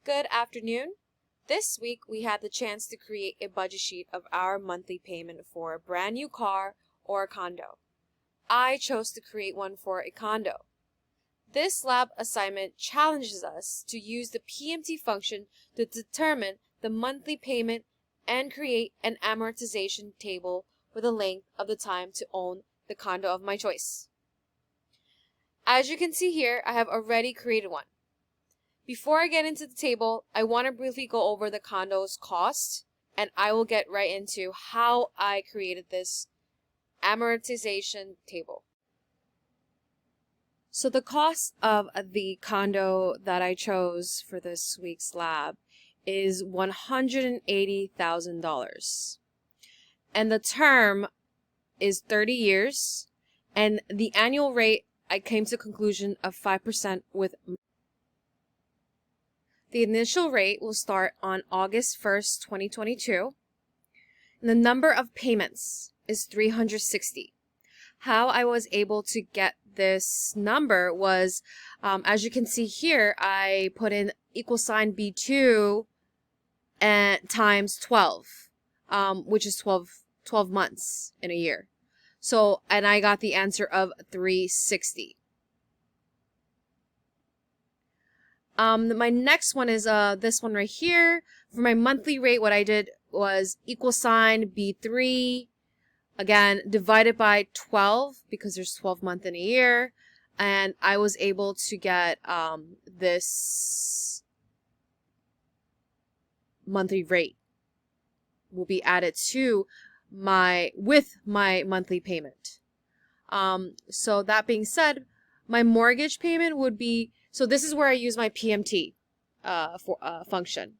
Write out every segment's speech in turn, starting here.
Good afternoon. This week we had the chance to create a budget sheet of our monthly payment for a brand new car or a condo. I chose to create one for a condo. This lab assignment challenges us to use the PMT function to determine the monthly payment and create an amortization table for the length of the time to own the condo of my choice. As you can see here, I have already created one. Before I get into the table, I want to briefly go over the condo's cost, and I will get right into how I created this amortization table. So the cost of the condo that I chose for this week's lab is $180,000. And the term is 30 years, and the annual rate I came to a conclusion of 5% with the initial rate will start on August 1st, 2022. And the number of payments is 360. How I was able to get this number was, as you can see here, I put in =B2 and times 12, which is 12 months in a year. So, and I got the answer of 360. My next one is this one right here. For my monthly rate, what I did was =B3, again, divided by 12, because there's 12 months in a year. And I was able to get this monthly rate will be added to with my monthly payment. So that being said, my mortgage payment would be, so this is where I use my PMT function.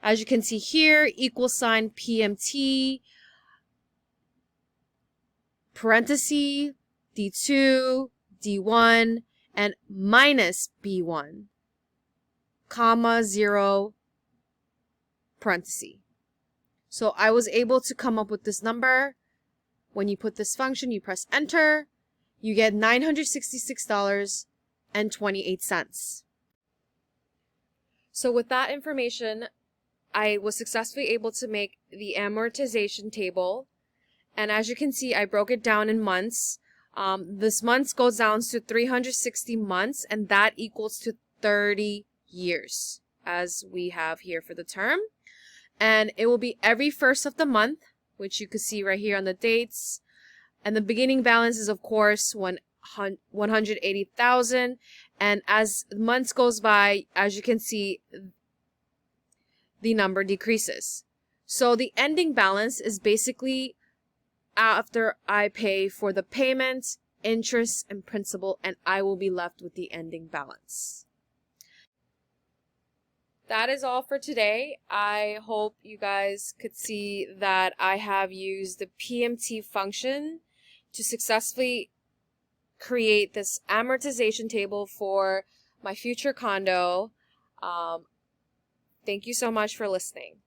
As you can see here, =PMT, parenthesis, D2, D1, and minus B1, comma, 0, parenthesis. So I was able to come up with this number. When you put this function, you press enter, you get $966.28. So with that information, I was successfully able to make the amortization table. And as you can see, I broke it down in months. This months goes down to 360 months, and that equals to 30 years, as we have here for the term. And it will be every first of the month, which you can see right here on the dates. And the beginning balance is, of course, 180,000. And as months goes by, as you can see, the number decreases. So the ending balance is basically after I pay for the payment, interest, and principal, and I will be left with the ending balance. That is all for today. I hope you guys could see that I have used the PMT function to successfully create this amortization table for my future condo. Thank you so much for listening.